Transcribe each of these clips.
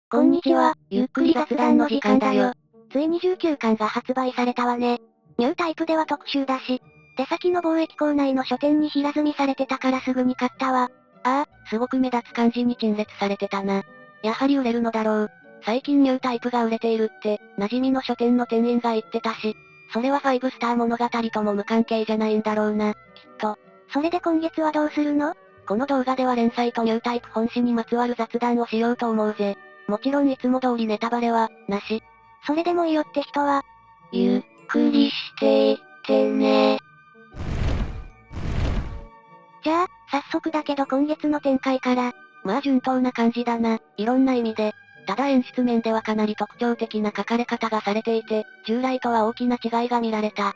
こんにちは、ゆっくり雑談の時間だよ。ついに19巻が発売されたわね。ニュータイプでは特集だし、出先の貿易港内の書店に平積みされてたからすぐに買ったわ。ああ、すごく目立つ感じに陳列されてたな。やはり売れるのだろう。最近ニュータイプが売れているって、馴染みの書店の店員が言ってたし、それは5スター物語とも無関係じゃないんだろうな、きっと。それで今月はどうするの？この動画では連載とニュータイプ本誌にまつわる雑談をしようと思うぜ。もちろんいつも通りネタバレは、なし。それでもいいよって人は、ゆっくりしていってね。じゃあ、早速だけど今月の展開から。まあ順当な感じだな、いろんな意味で。ただ演出面ではかなり特徴的な書かれ方がされていて、従来とは大きな違いが見られた。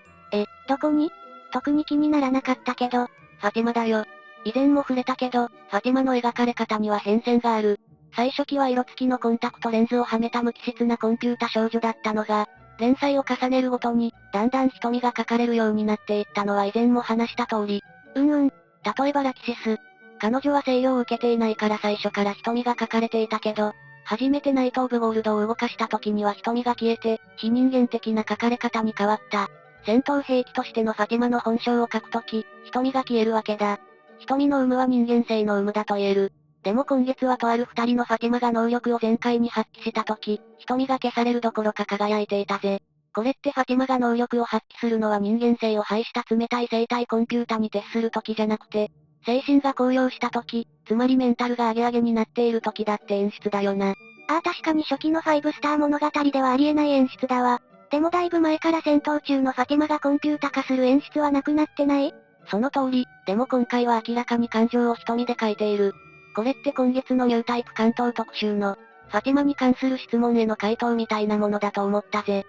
どこに？特に気にならなかったけど。ファティマだよ。以前も触れたけど、ファティマの描かれ方には変遷がある。最初期は色付きのコンタクトレンズをはめた無機質なコンピュータ少女だったのが、連載を重ねるごとに、だんだん瞳が描かれるようになっていったのは以前も話した通り。例えばラキシス。彼女は制御を受けていないから最初から瞳が描かれていたけど、初めてナイト・オブ・ゴールドを動かした時には瞳が消えて、非人間的な描かれ方に変わった。戦闘兵器としてのファティマの本性を描くとき、瞳が消えるわけだ。瞳の有無は人間性の有無だと言える。でも今月はとある二人のファティマが能力を全開に発揮したとき、瞳が消されるどころか輝いていたぜ。これってファティマが能力を発揮するのは人間性を排した冷たい生体コンピュータに徹するときじゃなくて、精神が高揚したとき、つまりメンタルがアゲアゲになっているときだって演出だよな。ああ確かに初期の5スター物語ではありえない演出だわ。でもだいぶ前から戦闘中のファティマがコンピュータ化する演出はなくなってない？その通り、でも今回は明らかに感情を瞳で書いている。これって今月のニュータイプ関東特集の、ファティマに関する質問への回答みたいなものだと思ったぜ。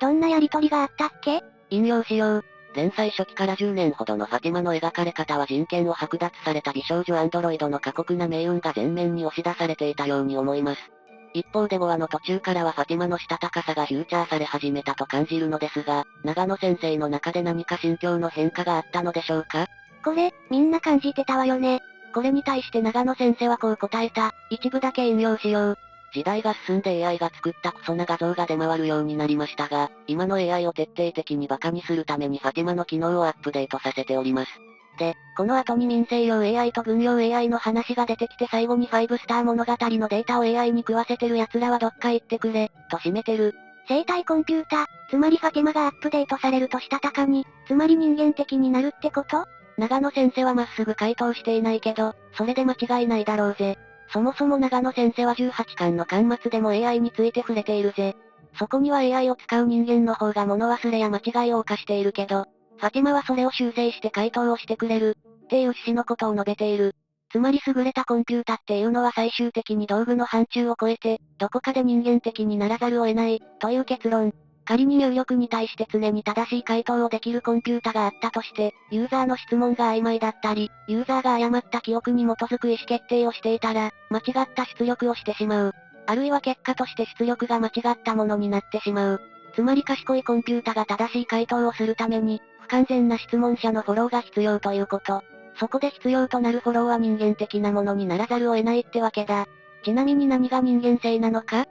どんなやりとりがあったっけ？引用しよう。連載初期から10年ほどのファティマの描かれ方は人権を剥奪された美少女アンドロイドの過酷な命運が前面に押し出されていたように思います。一方で5話の途中からはファティマのしたたかさがフューチャーされ始めたと感じるのですが、長野先生の中で何か心境の変化があったのでしょうか？これ、みんな感じてたわよね。これに対して長野先生はこう答えた。一部だけ引用しよう。時代が進んで AI が作ったクソな画像が出回るようになりましたが、今の AI を徹底的にバカにするためにファティマの機能をアップデートさせております。で、この後に民生用 AI と軍用 AI の話が出てきて最後に5スター物語のデータを AI に食わせてる奴らはどっか行ってくれ、と締めてる。生体コンピュータ、つまりファティマがアップデートされるとしたたかに、つまり人間的になるってこと？長野先生はまっすぐ回答していないけど、それで間違いないだろうぜ。そもそも長野先生は18巻の巻末でも AI について触れているぜ。そこには AI を使う人間の方が物忘れや間違いを犯しているけど、ファティマはそれを修正して回答をしてくれる、っていう趣旨のことを述べている。つまり優れたコンピュータっていうのは最終的に道具の範疇を超えて、どこかで人間的にならざるを得ない、という結論。仮に入力に対して常に正しい回答をできるコンピュータがあったとして、ユーザーの質問が曖昧だったり、ユーザーが誤った記憶に基づく意思決定をしていたら、間違った出力をしてしまう。あるいは結果として出力が間違ったものになってしまう。つまり賢いコンピュータが正しい回答をするために、不完全な質問者のフォローが必要ということ。そこで必要となるフォローは人間的なものにならざるを得ないってわけだ。ちなみに何が人間性なのかっ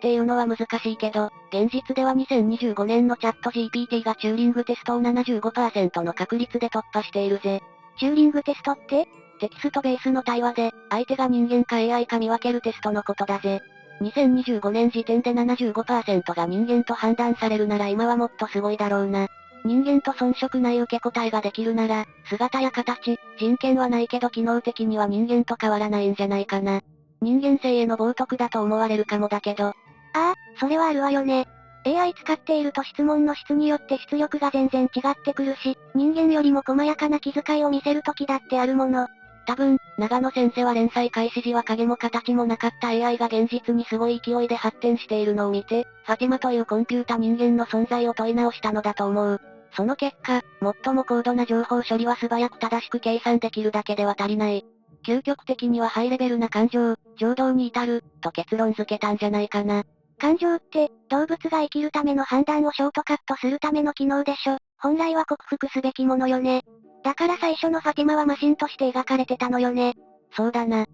ていうのは難しいけど、現実では2025年のチャット GPT がチューリングテストを75%の確率で突破しているぜ。チューリングテストって？テキストベースの対話で、相手が人間か AI か見分けるテストのことだぜ。2025年時点で75%が人間と判断されるなら今はもっとすごいだろうな。人間と遜色ない受け答えができるなら、姿や形、人権はないけど機能的には人間と変わらないんじゃないかな。人間性への冒涜だと思われるかもだけど、ああ、それはあるわよね。AI 使っていると質問の質によって出力が全然違ってくるし、人間よりも細やかな気遣いを見せる時だってあるもの。多分、長野先生は連載開始時は影も形もなかった AI が現実にすごい勢いで発展しているのを見て、ファティマというコンピュータ人間の存在を問い直したのだと思う。その結果、最も高度な情報処理は素早く正しく計算できるだけでは足りない。究極的にはハイレベルな感情、情動に至る、と結論付けたんじゃないかな。感情って、動物が生きるための判断をショートカットするための機能でしょ。本来は克服すべきものよね。だから最初のファティマはマシンとして描かれてたのよね。そうだな。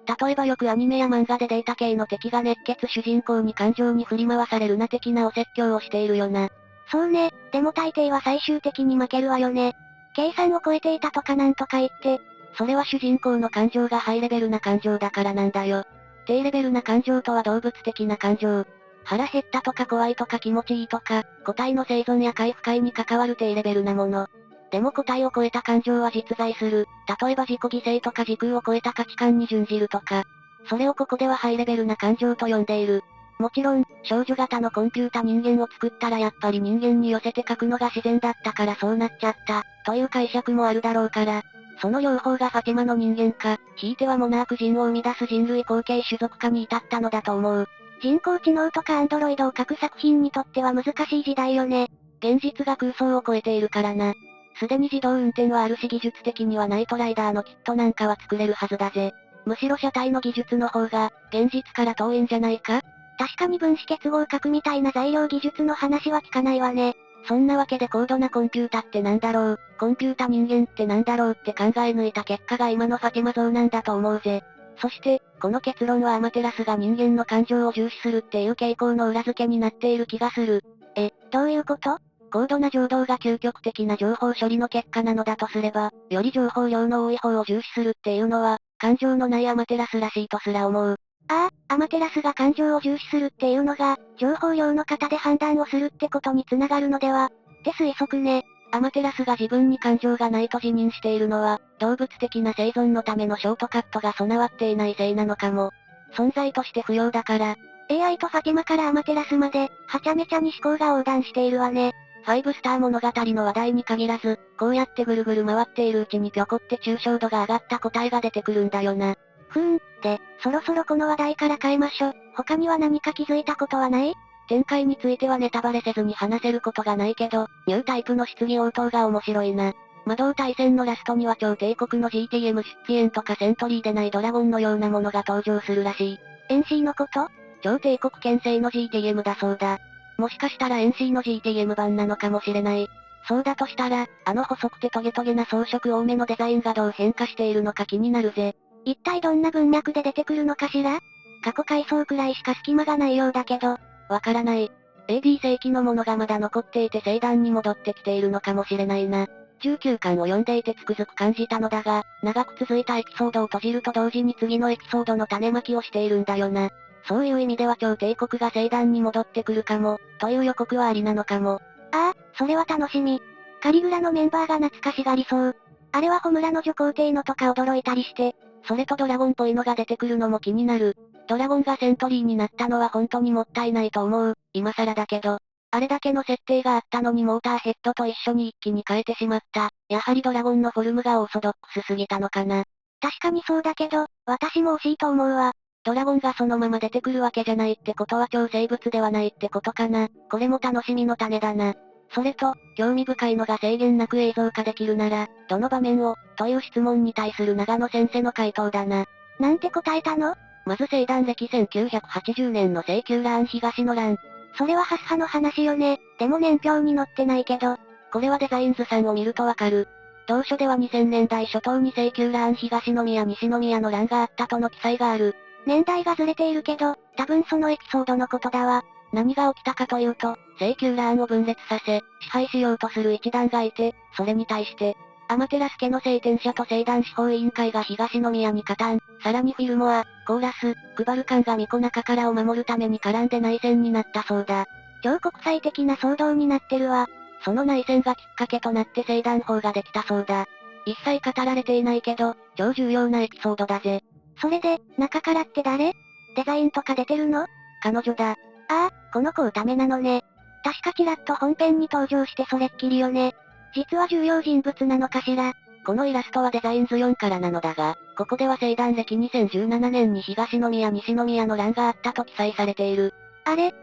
例えばよくアニメや漫画でデータ系の敵が熱血主人公に感情に振り回されるな的なお説教をしているよな。そうね、でも大抵は最終的に負けるわよね。計算を超えていたとかなんとか言って、それは主人公の感情がハイレベルな感情だからなんだよ。低レベルな感情とは動物的な感情。腹減ったとか怖いとか気持ちいいとか、個体の生存や回復快に関わる低レベルなもの。でも個体を超えた感情は実在する。例えば自己犠牲とか時空を超えた価値観に準じるとか。それをここではハイレベルな感情と呼んでいる。もちろん、少女型のコンピュータ人間を作ったらやっぱり人間に寄せて書くのが自然だったからそうなっちゃった、という解釈もあるだろうから。その両方がファティマの人間か、ひいてはモナーク人を生み出す人類後継種族化に至ったのだと思う。人工知能とかアンドロイドを書く作品にとっては難しい時代よね。現実が空想を超えているからな。すでに自動運転はあるし技術的にはナイトライダーのキットなんかは作れるはずだぜ。むしろ車体の技術の方が、現実から遠いんじゃないか？確かに分子結合核みたいな材料技術の話は聞かないわね。そんなわけで高度なコンピュータってなんだろう、コンピュータ人間ってなんだろうって考え抜いた結果が今のファティマ像なんだと思うぜ。そして、この結論はアマテラスが人間の感情を重視するっていう傾向の裏付けになっている気がする。どういうこと？高度な情動が究極的な情報処理の結果なのだとすれば、より情報量の多い方を重視するっていうのは、感情のないアマテラスらしいとすら思う。ああ、アマテラスが感情を重視するっていうのが、情報量の型で判断をするってことにつながるのではって推測ね。アマテラスが自分に感情がないと自認しているのは、動物的な生存のためのショートカットが備わっていないせいなのかも。存在として不要だから。AI とファティマからアマテラスまで、はちゃめちゃに思考が横断しているわね。ファイブスター物語の話題に限らず、こうやってぐるぐる回っているうちにぴょこって抽象度が上がった答えが出てくるんだよな。で、そろそろこの話題から変えましょ。他には何か気づいたことはない？展開についてはネタバレせずに話せることがないけど、ニュータイプの質疑応答が面白いな。魔導大戦のラストには超帝国の GTM 出現とかセントリーでないドラゴンのようなものが登場するらしい。NC のこと？超帝国牽制の GTM だそうだ。もしかしたら NC の GTM 版なのかもしれない。そうだとしたら、あの細くてトゲトゲな装飾多めのデザインがどう変化しているのか気になるぜ。一体どんな文脈で出てくるのかしら？過去回想くらいしか隙間がないようだけど。わからない。AD 世紀のものがまだ残っていて聖壇に戻ってきているのかもしれないな。19巻を読んでいてつくづく感じたのだが、長く続いたエピソードを閉じると同時に次のエピソードの種まきをしているんだよな。そういう意味では超帝国が聖壇に戻ってくるかも、という予告はありなのかも。ああ、それは楽しみ。カリグラのメンバーが懐かしがりそう。あれはホムラの女皇帝のとか驚いたりして。それとドラゴンっぽいのが出てくるのも気になる。ドラゴンがセントリーになったのは本当にもったいないと思う。今更だけど。あれだけの設定があったのにモーターヘッドと一緒に一気に変えてしまった。やはりドラゴンのフォルムがオーソドックスすぎたのかな。確かにそうだけど、私も惜しいと思うわ。ドラゴンがそのまま出てくるわけじゃないってことは超生物ではないってことかな。これも楽しみの種だな。それと、興味深いのが制限なく映像化できるなら、どの場面を、という質問に対する長野先生の回答だな。なんて答えたの？まず聖壇歴1980年の聖旧ラーン東の欄。それはハス派の話よね。でも年表に載ってないけど。これはデザイン図さんを見るとわかる。当初では2000年代初頭に聖旧ラーン東宮西宮の欄があったとの記載がある。年代がずれているけど、多分そのエピソードのことだわ。何が起きたかというと、聖旧ラーンを分裂させ、支配しようとする一団がいて、それに対して、アマテラス家の聖典者と聖団司法委員会が東宮に加担、さらにフィルモア、コーラス、クバルカンが巫女中からを守るために絡んで内戦になったそうだ。超国際的な騒動になってるわ。その内戦がきっかけとなって聖壇法ができたそうだ。一切語られていないけど、超重要なエピソードだぜ。それで、中からって誰？デザインとか出てるの？彼女だ。ああ、この子をためなのね。確かちらっと本編に登場してそれっきりよね。実は重要人物なのかしら。このイラストはデザイン図4からなのだが、ここでは聖壇歴2017年に東宮西宮の欄があったと記載されている。あれ？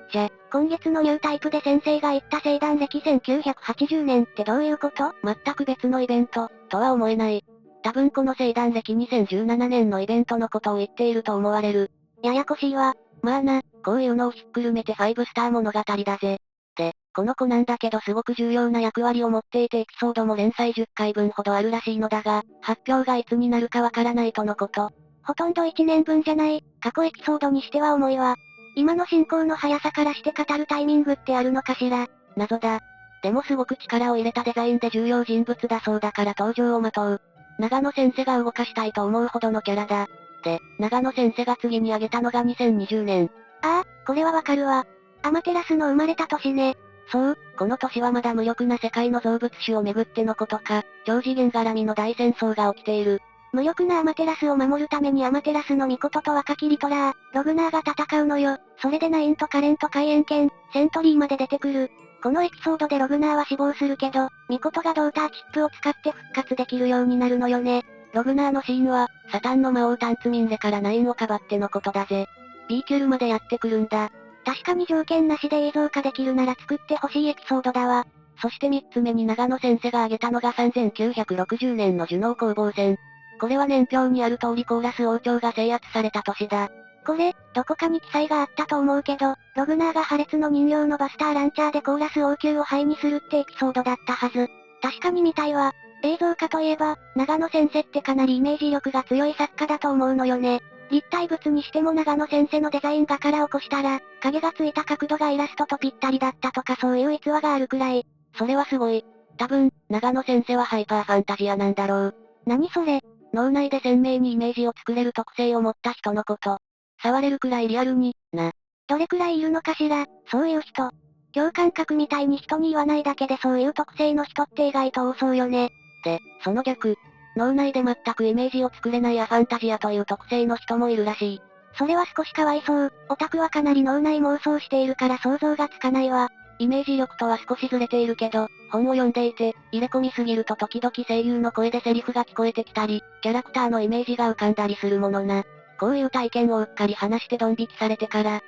今月のニュータイプで先生が言った聖壇歴1980年ってどういうこと？全く別のイベント、とは思えない。多分この聖壇歴2017年のイベントのことを言っていると思われる。ややこしいわ。まあな、こういうのをひっくるめて5スター物語だぜ。で、この子なんだけどすごく重要な役割を持っていてエピソードも連載10回分ほどあるらしいのだが、発表がいつになるかわからないとのこと。ほとんど1年分じゃない。過去エピソードにしては重いわ。今の進行の速さからして語るタイミングってあるのかしら。謎だ。でもすごく力を入れたデザインで重要人物だそうだから登場を待とう。長野先生が動かしたいと思うほどのキャラだ。で、長野先生が次に挙げたのが2020年。ああ、これはわかるわ。アマテラスの生まれた年ね。そう、この年はまだ無力な世界の造物種をめぐってのことか、超次元絡みの大戦争が起きている。無力なアマテラスを守るためにアマテラスの御事と若きリトラー、ログナーが戦うのよ。それでナインとカレンと海援犬、セントリーまで出てくる。このエピソードでログナーは死亡するけど、御事がドーターチップを使って復活できるようになるのよね。ログナーのシーンは、サタンの魔王タンツミンレからナインをかばってのことだぜ。B キュルまでやってくるんだ。確かに条件なしで映像化できるなら作ってほしいエピソードだわ。そして3つ目に長野先生が挙げたのが3960年のジュノー攻防戦。これは年表にある通りコーラス王朝が制圧された年だ。これ、どこかに記載があったと思うけど、ログナーが破裂の人形のバスターランチャーでコーラス王宮を灰にするってエピソードだったはず。確かに見たいわ。映像化といえば、長野先生ってかなりイメージ力が強い作家だと思うのよね。立体物にしても長野先生のデザイン画から起こしたら、影がついた角度がイラストとぴったりだったとかそういう逸話があるくらい。それはすごい。多分、長野先生はハイパーファンタジアなんだろう。何それ？脳内で鮮明にイメージを作れる特性を持った人のこと。触れるくらいリアルに、な。どれくらいいるのかしら、そういう人。共感覚みたいに人に言わないだけでそういう特性の人って意外と多そうよね。で、その逆。脳内で全くイメージを作れないアファンタジアという特性の人もいるらしい。それは少しかわいそう。オタクはかなり脳内妄想しているから想像がつかないわ。イメージ力とは少しずれているけど、本を読んでいて、入れ込みすぎると時々声優の声でセリフが聞こえてきたり、キャラクターのイメージが浮かんだりするものな。こういう体験をうっかり話してドン引きされてから、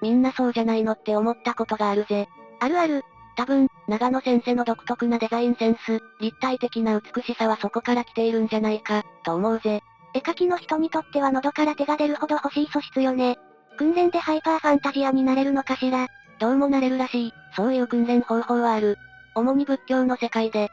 みんなそうじゃないのって思ったことがあるぜ。あるある。多分、長野先生の独特なデザインセンス、立体的な美しさはそこから来ているんじゃないか、と思うぜ。絵描きの人にとっては喉から手が出るほど欲しい素質よね。訓練でハイパーファンタジアになれるのかしら。どうもなれるらしい。そういう訓練方法はある。主に仏教の世界で。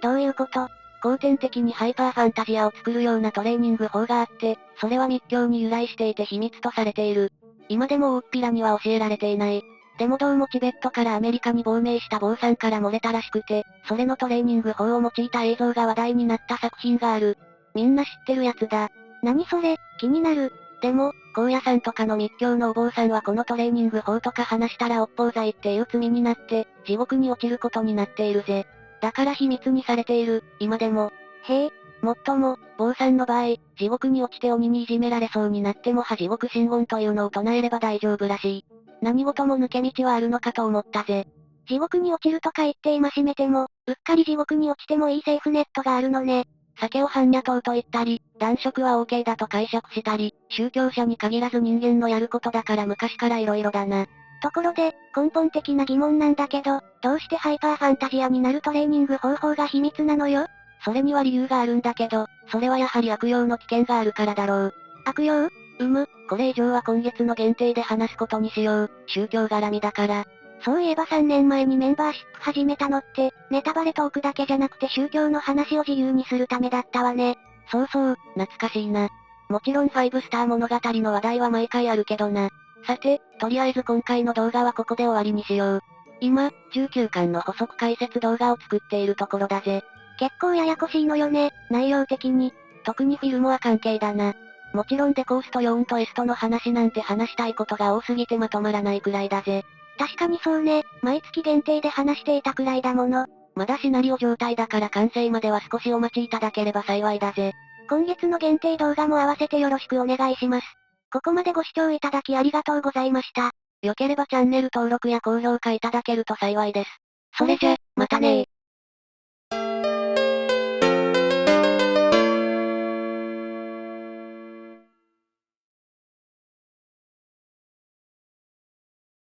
どういうこと？後天的にハイパーファンタジアを作るようなトレーニング法があって、それは密教に由来していて秘密とされている。今でも大っぴらには教えられていない。でもどうもチベットからアメリカに亡命した坊さんから漏れたらしくて、それのトレーニング法を用いた映像が話題になった作品がある。みんな知ってるやつだ。何それ、気になる。でも、高野山とかの密教のお坊さんはこのトレーニング法とか話したらお法罪っていう罪になって、地獄に落ちることになっているぜ。だから秘密にされている、今でも。へえ。もっとも、坊さんの場合、地獄に落ちて鬼にいじめられそうになっても地獄神言というのを唱えれば大丈夫らしい。何事も抜け道はあるのかと思ったぜ。地獄に落ちるとか言って戒めても、うっかり地獄に落ちてもいいセーフネットがあるのね。酒を般若党と言ったり、男色は OK だと解釈したり、宗教者に限らず人間のやることだから昔から色々だな。ところで、根本的な疑問なんだけど、どうしてハイパーファンタジアになるトレーニング方法が秘密なのよ？それには理由があるんだけど、それはやはり悪用の危険があるからだろう。悪用？これ以上は今月の限定で話すことにしよう。宗教絡みだから。そういえば3年前にメンバーシップ始めたのって、ネタバレトークだけじゃなくて宗教の話を自由にするためだったわね。そうそう、懐かしいな。もちろん5スター物語の話題は毎回あるけどな。さて、とりあえず今回の動画はここで終わりにしよう。今、19巻の補足解説動画を作っているところだぜ。結構ややこしいのよね、内容的に。特にフィルモア関係だな。もちろんデコースとヨーンとエストの話なんて話したいことが多すぎてまとまらないくらいだぜ。確かにそうね、毎月限定で話していたくらいだもの。まだシナリオ状態だから完成までは少しお待ちいただければ幸いだぜ。今月の限定動画も合わせてよろしくお願いします。ここまでご視聴いただきありがとうございました。良ければチャンネル登録や高評価いただけると幸いです。それじゃ、またねー。